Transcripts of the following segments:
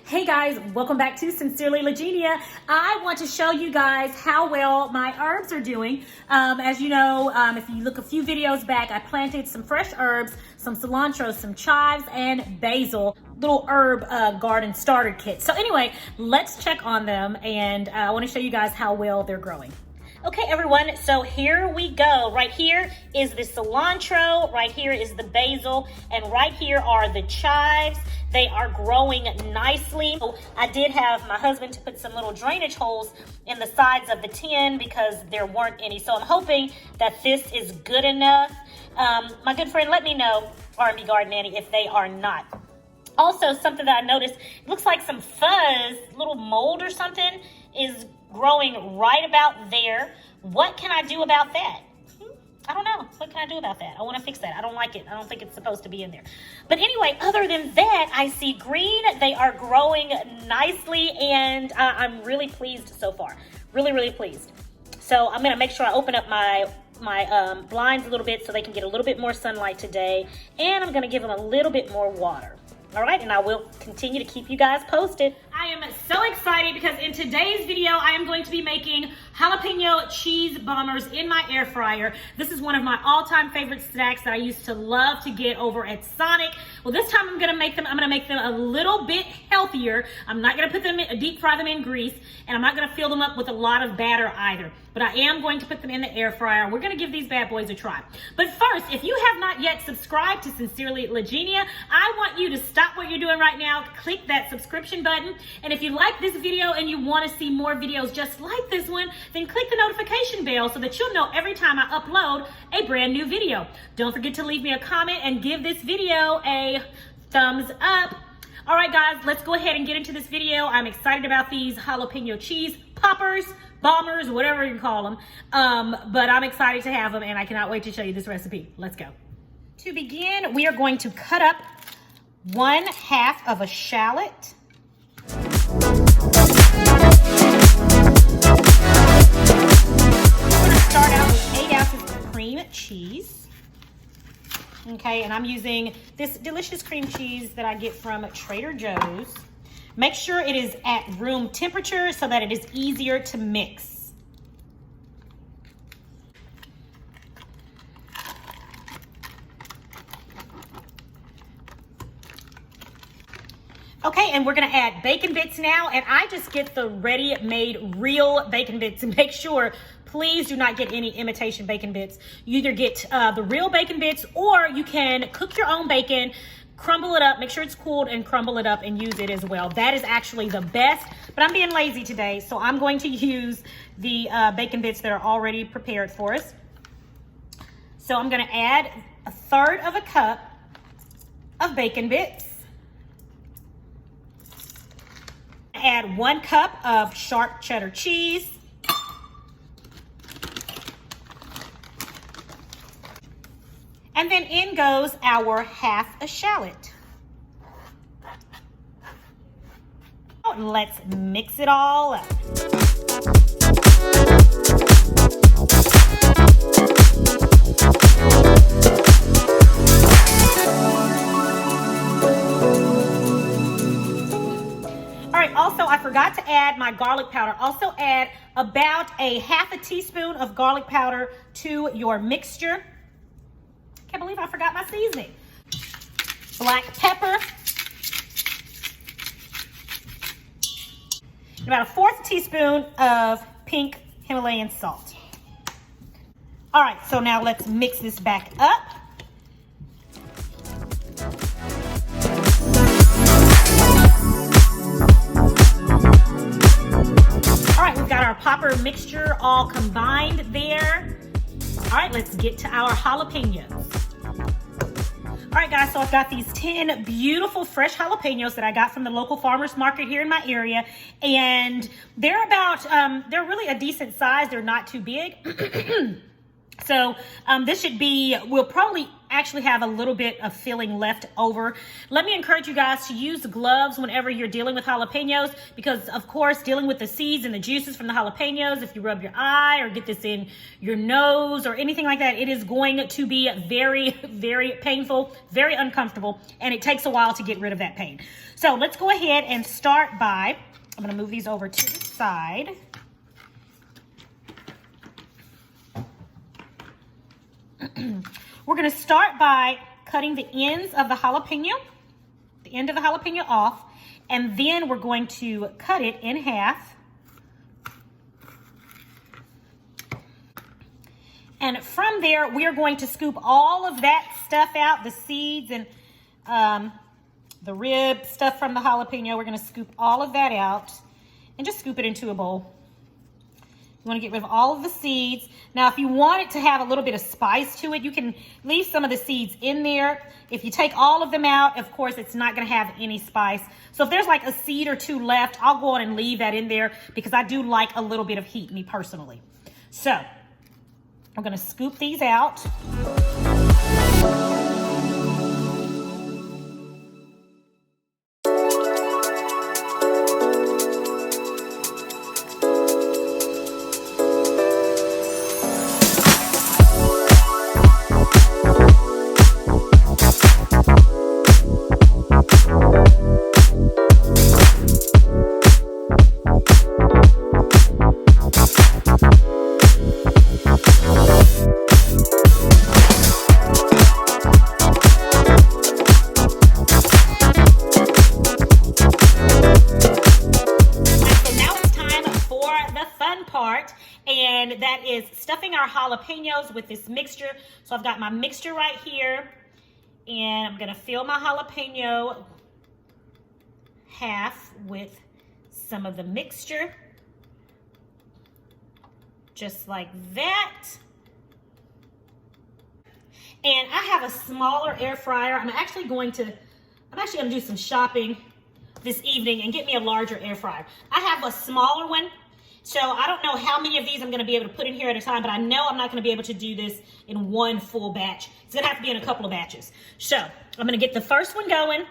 Hey guys, welcome back to Sincerely Legenia. I want to show you guys how well my herbs are doing. As you know, if you look a few videos back, I planted some fresh herbs, some cilantro, some chives, and basil, little herb garden starter kit. So anyway, let's check on them, and I want to show you guys how well they're growing. Okay, everyone, so here we go. Right here is the cilantro, right here is the basil, and right here are the chives. They are growing nicely. So I did have my husband to put some little drainage holes in the sides of the tin because there weren't any. So I'm hoping that this is good enough. My good friend, let me know, R&B Garden Nanny, if they are not. Also, something that I noticed, it looks like some fuzz, little mold or something is growing right about there. What can I do about that? I don't know. What can I do about that? I want to fix that. I don't like it. I don't think it's supposed to be in there. But anyway, other than that, I see green. They are growing nicely, and I'm really pleased so far. Really, really pleased. So I'm going to make sure I open up my blinds a little bit so they can get a little bit more sunlight today, and I'm going to give them a little bit more water. All right, and I will continue to keep you guys posted. I am so excited because in today's video, I am going to be making jalapeno cheese bombers in my air fryer. This is one of my all-time favorite snacks that I used to love to get over at Sonic. Well, this time I'm gonna make them a little bit healthier. I'm not gonna put them in, deep fry them in grease, and I'm not gonna fill them up with a lot of batter either. But I am going to put them in the air fryer. We're gonna give these bad boys a try. But first, if you have not yet subscribed to Sincerely Legenia, I want you to stop what you're doing right now, click that subscription button, and if you like this video and you want to see more videos just like this one, then click the notification bell so that you'll know every time I upload a brand new video. Don't forget to leave me a comment and give this video a thumbs up. All right, guys, let's go ahead and get into this video. I'm excited about these jalapeno cheese poppers, bombers, whatever you call them. But I'm excited to have them, and I cannot wait to show you this recipe. Let's go. To begin, we are going to cut up 1/2 of a shallot. We're going to start out with 8 ounces of cream cheese. Okay, and I'm using this delicious cream cheese that I get from Trader Joe's. Make sure it is at room temperature so that it is easier to mix. Okay, and we're gonna add bacon bits now, and I just get the ready-made real bacon bits, and make sure, please do not get any imitation bacon bits. You either get the real bacon bits, or you can cook your own bacon, crumble it up, make sure it's cooled, and crumble it up and use it as well. That is actually the best, but I'm being lazy today, so I'm going to use the bacon bits that are already prepared for us. So I'm gonna add 1/3 of a cup of bacon bits. Add 1 cup of sharp cheddar cheese. And then in goes our 1/2 a shallot. Let's mix it all up. Also, I forgot to add my garlic powder. Also add about 1/2 teaspoon of garlic powder to your mixture. Can't believe I forgot my seasoning. Black pepper. And about 1/4 teaspoon of pink Himalayan salt. All right, so now let's mix this back up. Our popper mixture all combined there. All right, let's get to our jalapenos. All right, guys, so I've got these 10 beautiful fresh jalapenos that I got from the local farmer's market here in my area, and they're about, they're really a decent size. They're not too big. So this should be, we'll probably actually have a little bit of filling left over. Let me encourage you guys to use gloves whenever you're dealing with jalapenos, because of course, dealing with the seeds and the juices from the jalapenos, if you rub your eye or get this in your nose or anything like that, it is going to be very, very painful, very uncomfortable, and it takes a while to get rid of that pain. So let's go ahead and start by, I'm gonna move these over to the side. We're going to start by cutting the ends of the end of the jalapeno off, and then we're going to cut it in half. And from there, we are going to scoop all of that stuff out, the seeds and the rib stuff from the jalapeno. We're going to scoop all of that out and just scoop it into a bowl. You want to get rid of all of the seeds. Now, if you want it to have a little bit of spice to it, you can leave some of the seeds in there. If you take all of them out, of course, it's not going to have any spice. So if there's like a seed or two left, I'll go on and leave that in there because I do like a little bit of heat, me personally. So I'm going to scoop these out. And that is stuffing our jalapenos with this mixture. So I've got my mixture right here, and I'm gonna fill my jalapeno half with some of the mixture, just like that. And I have a smaller air fryer. I'm actually gonna do some shopping this evening and get me a larger air fryer. I have a smaller one. So I don't know how many of these I'm going to be able to put in here at a time, but I know I'm not going to be able to do this in one full batch. It's going to have to be in a couple of batches. So I'm going to get the first one going. I'm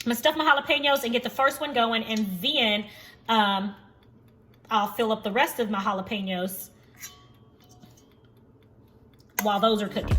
going to stuff my jalapenos and get the first one going, and then I'll fill up the rest of my jalapenos while those are cooking.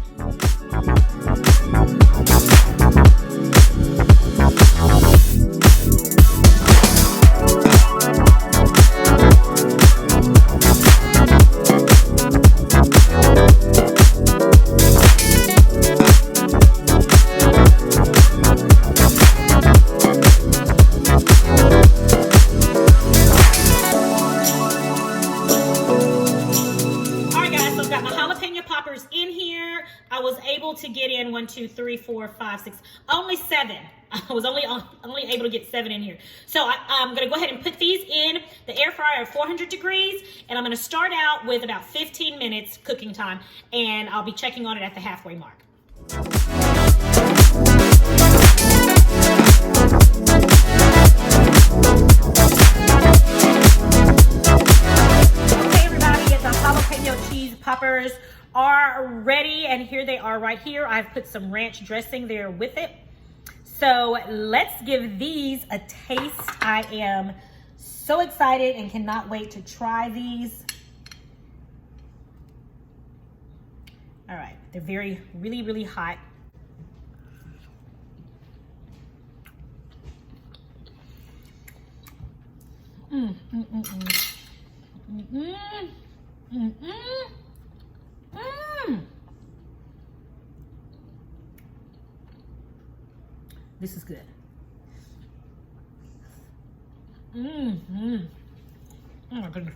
I was able to get in 1, 2, 3, 4, 5, 6, only 7. I was only able to get 7 in here. So I'm going to go ahead and put these in the air fryer at 400 degrees, and I'm going to start out with about 15 minutes cooking time, and I'll be checking on it at the halfway mark. Okay, everybody, the jalapeno cheese poppers are ready, and here they are right here. I've put some ranch dressing there with it. So let's give these a taste. I am so excited and cannot wait to try these. All right, they're really, really hot. This is good. Oh my goodness.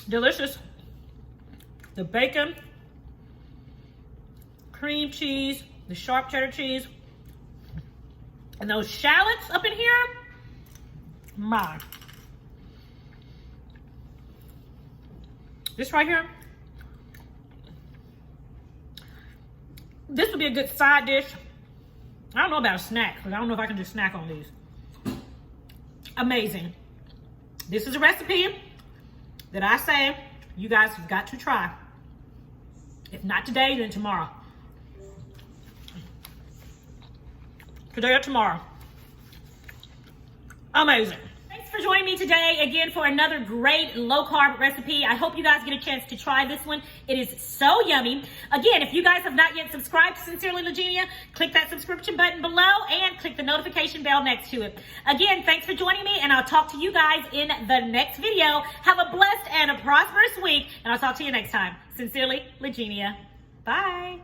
Delicious. The bacon, cream cheese, the sharp cheddar cheese, and those shallots up in here. My. This right here. This would be a good side dish. I don't know about a snack, because I don't know if I can just snack on these. Amazing. This is a recipe that I say you guys have got to try. If not today, then tomorrow. Today or tomorrow. Amazing. Thanks for joining me today again for another great low carb recipe. I hope you guys get a chance to try this one. It is so yummy. Again, if you guys have not yet subscribed to Sincerely Lagenia, click that subscription button below and click the notification bell next to it. Again, thanks for joining me, and I'll talk to you guys in the next video. Have a blessed and a prosperous week, and I'll talk to you next time. Sincerely Lagenia. Bye.